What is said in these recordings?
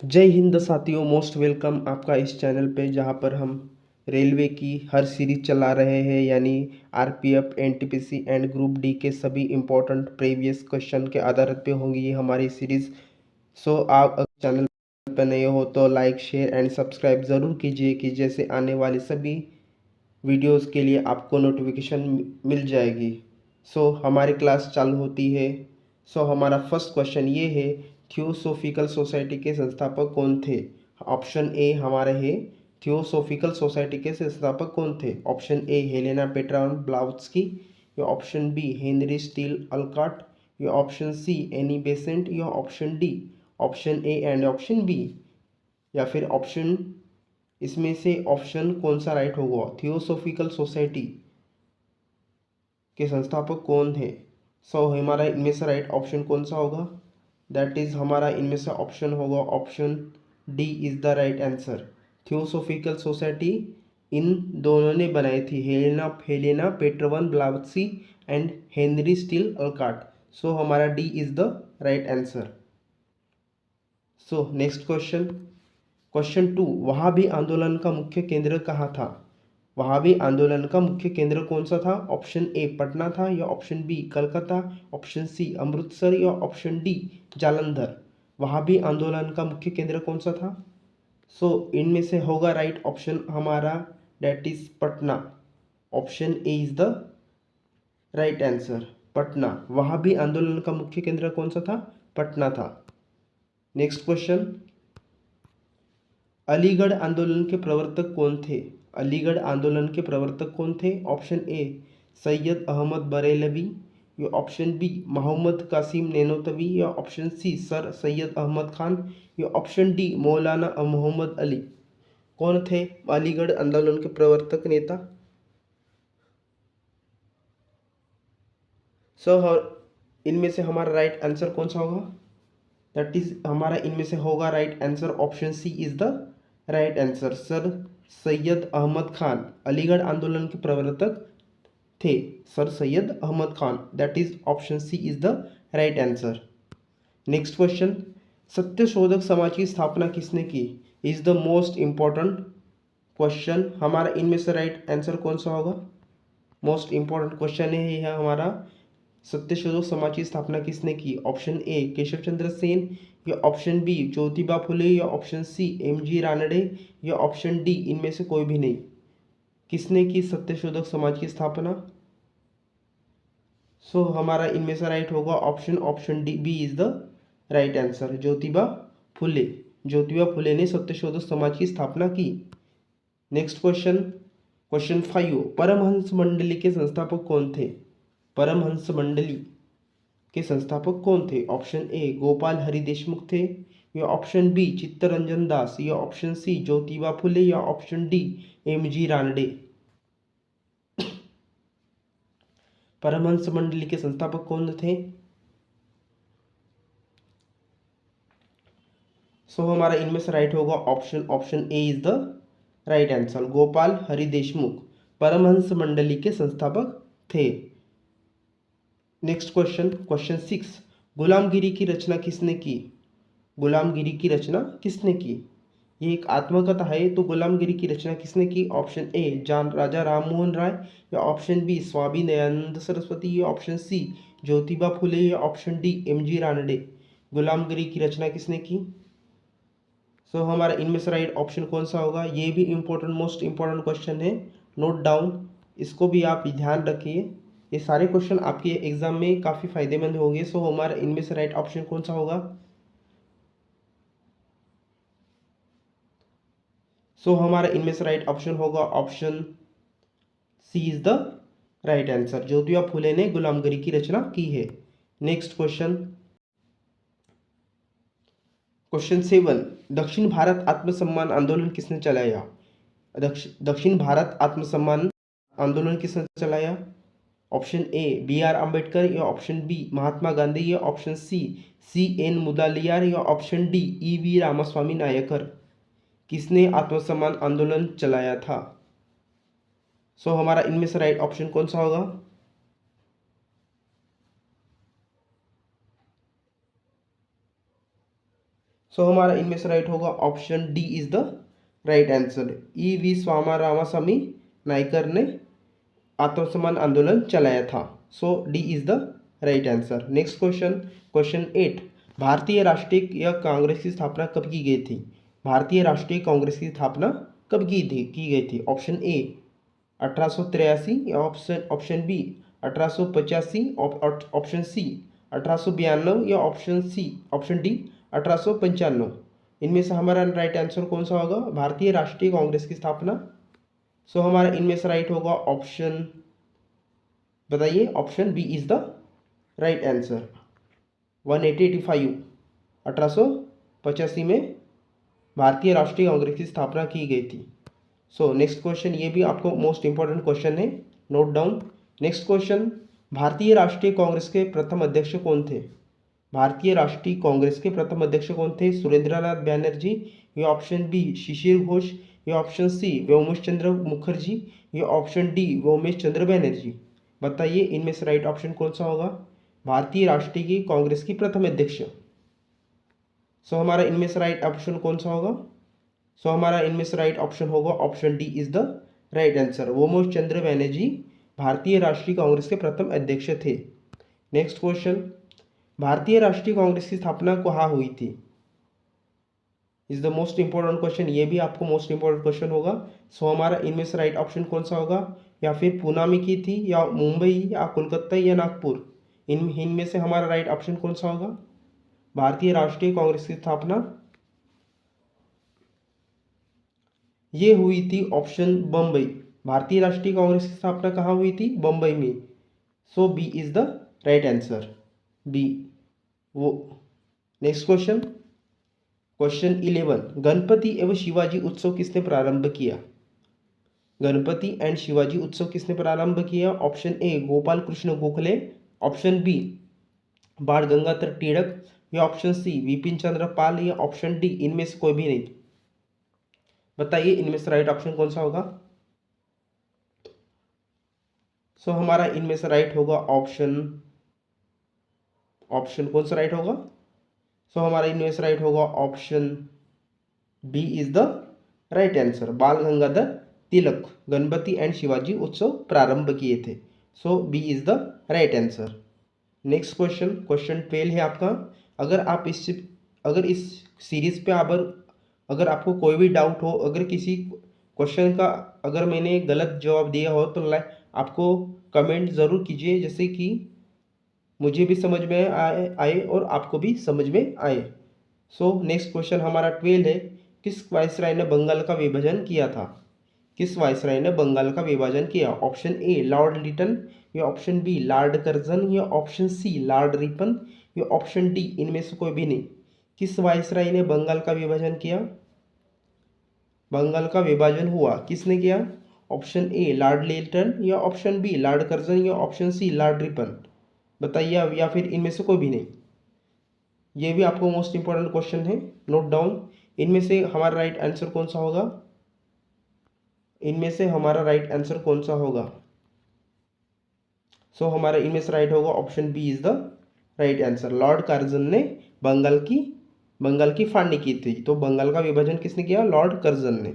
जय हिंद साथियों, most welcome आपका इस चैनल पे जहाँ पर हम रेलवे की हर सीरीज चला रहे हैं, यानी RPF, NTPC and group D के सभी इम्पोर्टेंट प्रीवियस क्वेश्चन के आधार पे होंगी ये हमारी सीरीज। सो आप अगर चैनल पर नए हो तो लाइक, शेयर एंड सब्सक्राइब ज़रूर कीजिए कि जैसे आने वाले सभी वीडियोस के लिए आपको नोटिफिकेशन मिल जाएगी। हमारी क्लास चालू होती है। हमारा फर्स्ट क्वेश्चन ये है, थियोसोफिकल सोसाइटी के संस्थापक कौन थे? ऑप्शन ए हमारे है, थियोसोफिकल सोसाइटी के संस्थापक कौन थे? Option A Helena Petra Blavatsky, या option B Henry Steel Olcott, या ऑप्शन सी एनी बेसेंट, या option D option A and option B, या फिर ऑप्शन इसमें से ऑप्शन कौन सा राइट होगा? थियोसोफिकल सोसाइटी के संस्थापक कौन है? हमारा इनमें से राइट ऑप्शन कौन सा होगा? दैट इज हमारा इनमें से ऑप्शन होगा option D is the right answer. Theosophical society इन दोनों ने बनाई थी, Helena Helena Petrovna Blavatsky and Henry Steel Olcott. हमारा D is the right answer. Next question, question 2, Wahabi आंदोलन का मुख्य केंद्र कहाँ था? वहाबी आंदोलन का मुख्य केंद्र कौन सा था? ऑप्शन ए पटना था, या option B Calcutta, option C Amritsar, या ऑप्शन डी जालंधर। वहाबी आंदोलन का मुख्य केंद्र कौन सा था? इनमें से होगा राइट ऑप्शन हमारा, that is Patna. Option A is the right answer, Patna. Wahabi आंदोलन का मुख्य केंद्र कौन सा था? पटना था। नेक्स्ट क्वेश्चन, अलीगढ़ आंदोलन के प्रवर्तक कौन थे? अलीगढ़ आंदोलन के प्रवर्तक कौन थे? ऑप्शन ए सैयद अहमद बरेलवी, या ऑप्शन बी मोहम्मद कासिम नैनोतवी, या option C sir Syed Ahmad Khan, या ऑप्शन डी मौलाना मोहम्मद अली। कौन थे अलीगढ़ आंदोलन के प्रवर्तक नेता? इनमें से हमारा राइट आंसर कौन सा होगा? दैट इज हमारा इनमें से होगा right answer, option C is the right answer. Sir Syed Ahmad Khan Aligarh आंदोलन के प्रवर्तक थे, sir Syed Ahmad Khan. That is option C is the right answer. Next question, Satyashodhak Samaj की स्थापना किसने की? Is the most important question. हमारा इनमें से राइट आंसर कौन सा होगा? मोस्ट इंपॉर्टेंट क्वेश्चन है यह हमारा, सत्यशोधक समाज की स्थापना किसने की? ऑप्शन ए केशव चंद्र सेन, या ऑप्शन बी ज्योतिबा फुले, या ऑप्शन सी एमजी रानडे, या ऑप्शन डी इनमें से कोई भी नहीं। किसने की सत्यशोधक समाज की स्थापना? हमारा इनमें से राइट होगा option D B is the right answer, Jyotiba Phule. Jyotiba Phule ने सत्यशोधक समाज की स्थापना की। Next question, question 5, Paramhans Mandali के संस्थापक कौन थे? परमहंस मंडली के संस्थापक कौन थे? ऑप्शन ए गोपाल हरि देशमुख थे, या ऑप्शन बी चित्तरंजन दास, या ऑप्शन सी ज्योतिबा फुले, या ऑप्शन डी एमजी रानडे। परमहंस मंडली के संस्थापक कौन थे? हमारा इनमें से राइट होगा option A is the right answer, Gopal Hari Deshmukh Paramhansa Mandali के संस्थापक थे। नेक्स्ट क्वेश्चन, क्वेश्चन 6, गुलामगिरी की रचना किसने की? गुलामगिरी की रचना किसने की? ये एक आत्मकथा है, तो गुलामगिरी की रचना किसने की? ऑप्शन ए जान राजा राम मोहन राय, या ऑप्शन बी स्वामी दयानंद सरस्वती, या ऑप्शन सी ज्योतिबा फुले, या ऑप्शन डी एमजी रानडे। गुलामगिरी की रचना किसने की? हमारा इनमें से राइट ऑप्शन कौन सा होगा? ये भी इम्पोर्टेंट, मोस्ट इम्पोर्टेंट क्वेश्चन है, नोट डाउन, इसको भी आप ध्यान रखिए। ये सारे क्वेश्चन आपके एग्जाम में काफ़ी फायदेमंद होंगे। हमारा इनमें से राइट ऑप्शन कौन सा होगा? हमारा इनमें से राइट ऑप्शन होगा option C is the right answer, Jyotiba Phule ने गुलामगिरी की रचना की है। नेक्स्ट क्वेश्चन, क्वेश्चन 7, दक्षिण भारत आत्मसम्मान आंदोलन किसने चलाया? दक्षिण भारत आत्मसम्मान आंदोलन किसने चलाया? Option A B R Ambedkar, या ऑप्शन बी महात्मा गांधी, या ऑप्शन सी एन मुदालियार, या option D E V Ramaswamy Naicker. किसने आत्मसम्मान आंदोलन चलाया था? हमारा इनमें से राइट ऑप्शन कौन सा होगा? सो हमारा इनमें से राइट होगा option D is the right answer. E V स्वामा रामास्वामी नायकर ने आत्मसम्मान आंदोलन चलाया था। So D is the right answer. Next question, question 8, Bharatiya Rashtriya Congress की स्थापना कब की गई थी? भारतीय राष्ट्रीय कांग्रेस की स्थापना कब की गई थी? ऑप्शन ए 1883 या ऑप्शन बी 1885, ऑप्शन सी 1892 या ऑप्शन डी 1895। इनमें से हमारा राइट आंसर कौन सा होगा? भारतीय राष्ट्रीय कांग्रेस की स्थापना। सो हमारा इनमें से राइट होगा ऑप्शन, बताइए, option B is the right answer. 1885 1885 में भारतीय राष्ट्रीय कांग्रेस की स्थापना की गई थी। सो नेक्स्ट क्वेश्चन, ये भी आपको मोस्ट इंपॉर्टेंट क्वेश्चन है, नोट डाउन। नेक्स्ट क्वेश्चन, भारतीय राष्ट्रीय कांग्रेस के प्रथम अध्यक्ष कौन थे? भारतीय राष्ट्रीय कांग्रेस के प्रथम अध्यक्ष कौन थे? सुरेंद्रनाथ बैनर्जी या ऑप्शन बी शिशिर घोष या ऑप्शन सी व्योमेश चंद्र मुखर्जी या ऑप्शन डी व्योमेश चंद्र बैनर्जी। बताइए इनमें से राइट ऑप्शन कौन सा होगा? भारतीय राष्ट्रीय कांग्रेस की प्रथम अध्यक्ष। सो हमारा इनमें से राइट ऑप्शन कौन सा होगा? सो हमारा इनमें से राइट ऑप्शन होगा option D is the right answer. Womesh Chandra Banerjee Bharatiya Rashtriya Congress के प्रथम अध्यक्ष थे। नेक्स्ट क्वेश्चन, भारतीय राष्ट्रीय कांग्रेस की स्थापना कहाँ हुई थी? Is the most important question, ये भी आपको मोस्ट इंपॉर्टेंट क्वेश्चन होगा। सो हमारा इनमें से राइट ऑप्शन कौन सा होगा? या फिर पूना में की थी या मुंबई या कोलकाता या नागपुर? इनमें से हमारा राइट ऑप्शन कौन सा होगा? भारतीय राष्ट्रीय कांग्रेस की स्थापना ये हुई थी ऑप्शन बम्बई। भारतीय राष्ट्रीय कांग्रेस की स्थापना कहाँ हुई थी? बम्बई में। So B is the right answer, B वो। नेक्स्ट क्वेश्चन, क्वेश्चन 11, गणपति एवं शिवाजी उत्सव किसने प्रारंभ किया? गणपति एंड शिवाजी उत्सव किसने प्रारंभ किया? Option A Gopal Krishna Gokhale, option B Bal Gangadhar तिलक या ऑप्शन सी विपिन चंद्र पाल या ऑप्शन डी इनमें से कोई भी नहीं। बताइए इनमें से राइट ऑप्शन कौन सा होगा? सो हमारा इनमें से राइट होगा ऑप्शन कौन सा राइट होगा? सो हमारा इनमें से राइट होगा option B is the right answer. Bal Gangadhar Tilak Ganpati and Shivaji उत्सव प्रारंभ किए थे। So B is the right answer. Next question, question 12 है आपका। अगर इस सीरीज पे अगर आपको कोई भी डाउट हो, अगर किसी क्वेश्चन का अगर मैंने गलत जवाब दिया हो तो आपको कमेंट ज़रूर कीजिए, जैसे कि मुझे भी समझ में आए और आपको भी समझ में आए। सो नेक्स्ट क्वेश्चन हमारा 12 है, किस वायसराय ने बंगाल का विभाजन किया था? किस वायसराय ने बंगाल का विभाजन किया? ऑप्शन ए लॉर्ड लिटन या ऑप्शन बी लॉर्ड कर्जन या ऑप्शन सी लॉर्ड रिपन या ऑप्शन डी इनमें से कोई भी नहीं। किस वायसराय ने बंगाल का विभाजन किया? बंगाल का विभाजन हुआ, किसने किया? ऑप्शन ए लॉर्ड लिटन या ऑप्शन बी लॉर्ड कर्जन या ऑप्शन सी लॉर्ड रिपन। बताइए, या फिर इनमें से कोई भी नहीं। ये भी आपको मोस्ट इंपॉर्टेंट क्वेश्चन है, नोट डाउन। इनमें से हमारा राइट आंसर कौन सा होगा? इनमें से हमारा राइट आंसर कौन सा होगा? सो हमारा इनमें से राइट होगा option B is the right answer. Lord Curzon ने बंगाल की फाड़नी की थी। तो बंगाल का विभाजन किसने किया? लॉर्ड कर्जन ने।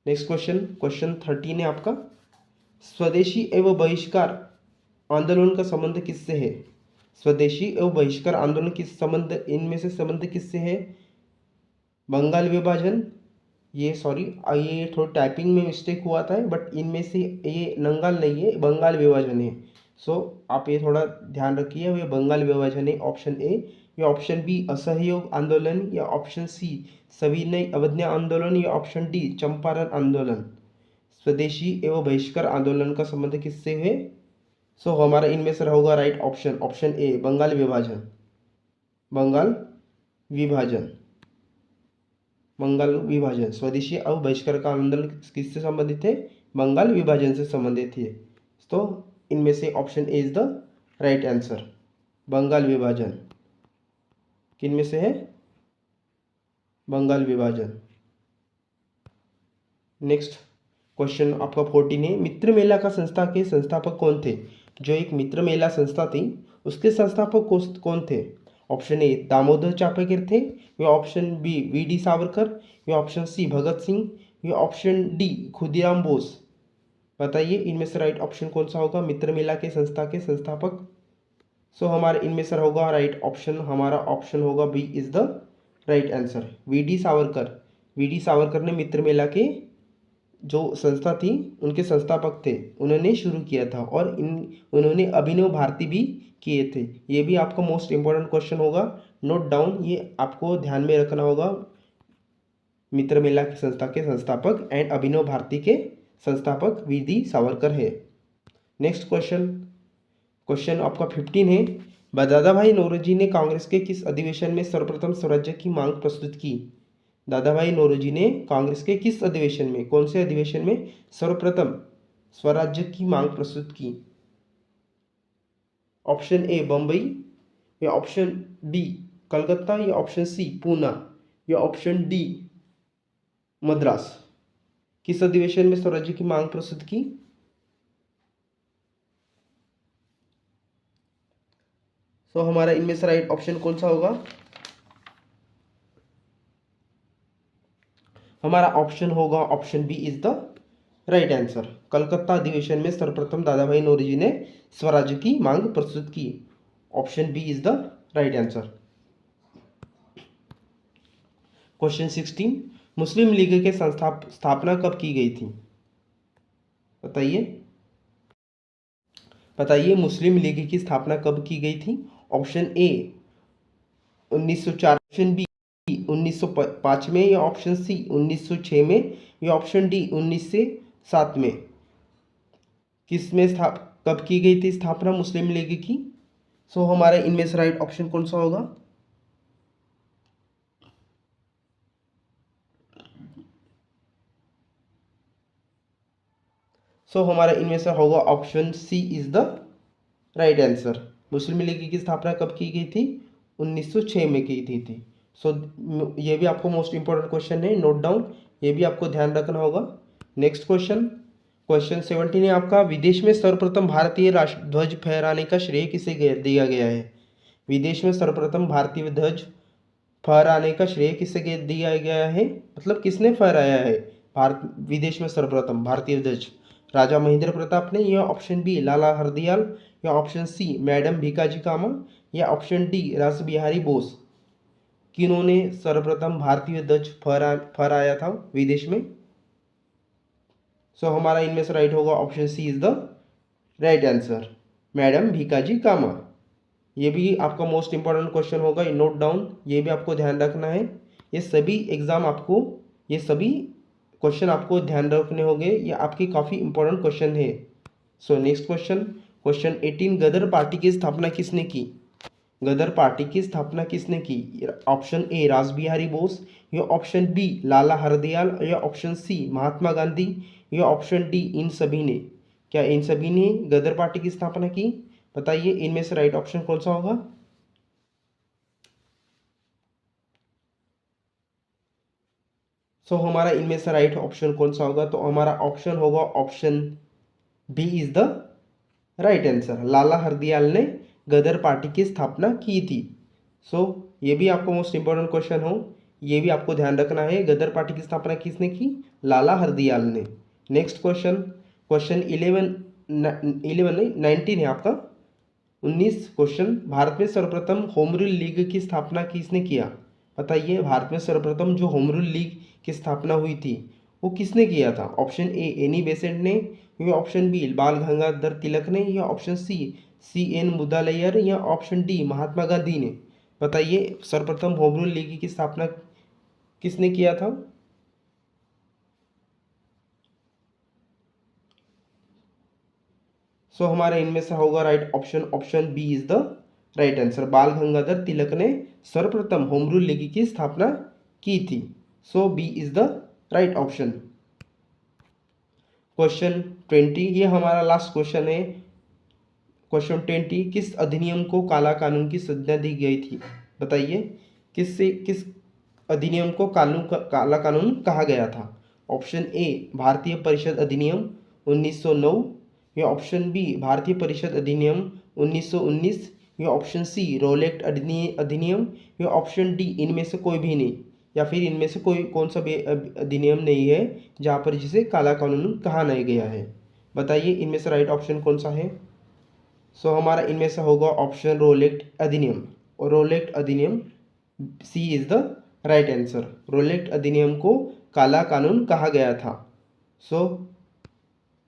नेक्स्ट क्वेश्चन, क्वेश्चन 13 है आपका। स्वदेशी एवं बहिष्कार आंदोलन का संबंध किससे है? स्वदेशी एवं बहिष्कार आंदोलन किस संबंध, इनमें से संबंध किससे है? बंगाल विभाजन, ये थोड़ा टाइपिंग में मिस्टेक हुआ था, बट इनमें से ये नंगाल नहीं है, बंगाल विभाजन है। सो आप ये थोड़ा ध्यान रखिए, ये बंगाल विभाजन है, ऑप्शन ए या ऑप्शन बी असहयोग आंदोलन या ऑप्शन सी सविनय अवज्ञा आंदोलन या ऑप्शन डी चंपारण आंदोलन। स्वदेशी एवं बहिष्कार आंदोलन का संबंध किससे है? सो हमारा इनमें से होगा right option, option A Bengal विभाजन। बंगाल विभाजन स्वदेशी एवं बहिष्कार का आंदोलन किससे संबंधित है? बंगाल विभाजन से संबंधित है। तो इनमें से option A is the right answer, Bengal विभाजन। किन में से है? बंगाल विभाजन। नेक्स्ट क्वेश्चन आपका 14 है, मित्र मेला का संस्था के संस्थापक कौन थे? जो एक मित्र मेला संस्था थी उसके संस्थापक कौन थे? ऑप्शन ए दामोदर चापकर थे, या ऑप्शन बी वी.डी. सावरकर, या ऑप्शन सी भगत सिंह, या ऑप्शन डी खुदीराम बोस। बताइए इनमें से राइट ऑप्शन कौन सा होगा। मित्र मेला के संस्था के संस्थापक। सो हमारे इनमें से होगा राइट ऑप्शन, हमारा ऑप्शन होगा B is the right answer, VD. Savarkar. VD. Savarkar ने मित्र मेला के जो संस्था थी उनके संस्थापक थे, उन्होंने शुरू किया था, और उन्होंने अभिनव भारती भी किए थे। ये भी आपका मोस्ट इम्पोर्टेंट क्वेश्चन होगा, नोट डाउन, ये आपको ध्यान में रखना होगा। मित्र मेला की संस्था के संस्थापक एंड अभिनव भारती के संस्थापक वी.डी. सावरकर है। नेक्स्ट क्वेश्चन, क्वेश्चन आपका 15 है। दादा भाई नौरोजी ने कांग्रेस के किस अधिवेशन में सर्वप्रथम स्वराज्य की मांग प्रस्तुत की। दादा भाई नौरोजी ने कांग्रेस के किस अधिवेशन में, कौन से अधिवेशन में सर्वप्रथम स्वराज्य की मांग प्रस्तुत की। ऑप्शन ए बम्बई, या ऑप्शन बी कलकत्ता, या ऑप्शन सी पूना, या ऑप्शन डी मद्रास। किस अधिवेशन में स्वराज्य की मांग प्रस्तुत की। तो हमारा इनमें से राइट ऑप्शन कौन सा होगा। हमारा ऑप्शन होगा option B is the right answer. Calcutta अधिवेशन में सर्वप्रथम दादा भाई नौरोजी ने स्वराज्य की मांग प्रस्तुत की। Option B is the right answer. Question 16, Muslim League के स्थापना कब की गई थी। बताइए मुस्लिम लीग की स्थापना कब की गई थी। ऑप्शन ए 1904, ऑप्शन बी 1905 में, या ऑप्शन सी 1906 में, या ऑप्शन डी 1907 में। किस में कब की गई थी स्थापना मुस्लिम लीग की। सो हमारा इनमें से राइट ऑप्शन कौन सा होगा। सो हमारा इनमें से होगा option C is the right answer. Muslim League की स्थापना कब की गई थी, 1906 में की थी। सो ये भी आपको मोस्ट इंपॉर्टेंट क्वेश्चन है, नोट डाउन, ये भी आपको ध्यान रखना होगा। नेक्स्ट क्वेश्चन, क्वेश्चन 17 है आपका। विदेश में सर्वप्रथम भारतीय राष्ट्र ध्वज फहराने का श्रेय किसे दिया गया है। विदेश में सर्वप्रथम भारतीय ध्वज फहराने का श्रेय किसे दिया गया है, मतलब किसने फहराया है भारत विदेश में सर्वप्रथम भारतीय ध्वज। राजा महेंद्र प्रताप ने, या ऑप्शन बी लाला हरदयाल, या ऑप्शन सी मैडम भीकाजी कामा, या ऑप्शन डी रासबिहारी बोस। किन्होंने सर्वप्रथम भारतीय ध्वज फहराया था विदेश में। सो हमारा इनमें से राइट होगा option C is the right answer, madam Bhikaji Cama. ये भी आपका मोस्ट इंपॉर्टेंट क्वेश्चन होगा, नोट डाउन, ये भी आपको ध्यान रखना है। ये सभी एग्जाम आपको, ये सभी क्वेश्चन आपको ध्यान रखने होंगे, ये आपके काफ़ी इंपॉर्टेंट क्वेश्चन है। सो नेक्स्ट क्वेश्चन, क्वेश्चन 18, गदर पार्टी की स्थापना किसने की। गदर पार्टी की स्थापना किसने की। ऑप्शन ए रासबिहारी बोस, या ऑप्शन बी लाला हरदयाल, या ऑप्शन सी महात्मा गांधी, या ऑप्शन डी इन सभी ने। क्या इन सभी ने गदर पार्टी की स्थापना की। बताइए इनमें से राइट ऑप्शन कौन सा होगा। सो हमारा इनमें से राइट ऑप्शन कौन सा होगा, तो हमारा ऑप्शन होगा option B is the right answer. Lala Hardayal ने गदर पार्टी की स्थापना की थी। सो ये भी आपको मोस्ट इंपॉर्टेंट क्वेश्चन हो, ये भी आपको ध्यान रखना है। गदर पार्टी की स्थापना किसने की, लाला हरदयाल ने। नेक्स्ट क्वेश्चन, क्वेश्चन 19 है आपका। 19 क्वेश्चन, भारत में सर्वप्रथम होम रूल लीग की स्थापना किसने किया। बताइए भारत में सर्वप्रथम जो होम रूल लीग की स्थापना हुई थी वो किसने किया था। ऑप्शन ए एनी बेसेंट ने, या ऑप्शन बी बाल गंगाधर तिलक ने, या ऑप्शन सी एन मुदालियार, या ऑप्शन डी महात्मा गांधी ने। बताइए सर्वप्रथम होम रूल लीग की स्थापना किसने किया था। सो हमारे इनमें से होगा right option, option B is the right answer. Bal Gangadhar तिलक ने सर्वप्रथम होम रूल लीग की स्थापना की थी। So B is the right option. Question 20, ये हमारा लास्ट क्वेश्चन है। क्वेश्चन 20, किस अधिनियम को काला कानून की संज्ञा दी गई थी। बताइए किस अधिनियम को काला कानून कहा गया था। ऑप्शन ए भारतीय परिषद अधिनियम 1909, या ऑप्शन बी भारतीय परिषद अधिनियम 1919, या ऑप्शन सी रोलेक्ट अधिनियम, या ऑप्शन डी इनमें से कोई भी नहीं, या फिर इनमें से कोई कौन सा भी अधिनियम नहीं है जहाँ पर जिसे काला कानून कहा नहीं गया है। बताइए इनमें से राइट ऑप्शन कौन सा है। सो हमारा इनमें से होगा ऑप्शन रोलेक्ट अधिनियम, और रोलेक्ट अधिनियम C is the right answer. Rowlatt अधिनियम को काला कानून कहा गया था। सो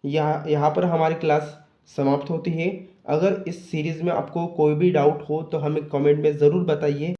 यहाँ पर हमारी क्लास समाप्त होती है। अगर इस सीरीज़ में आपको कोई भी डाउट हो तो हमें कमेंट में ज़रूर बताइए।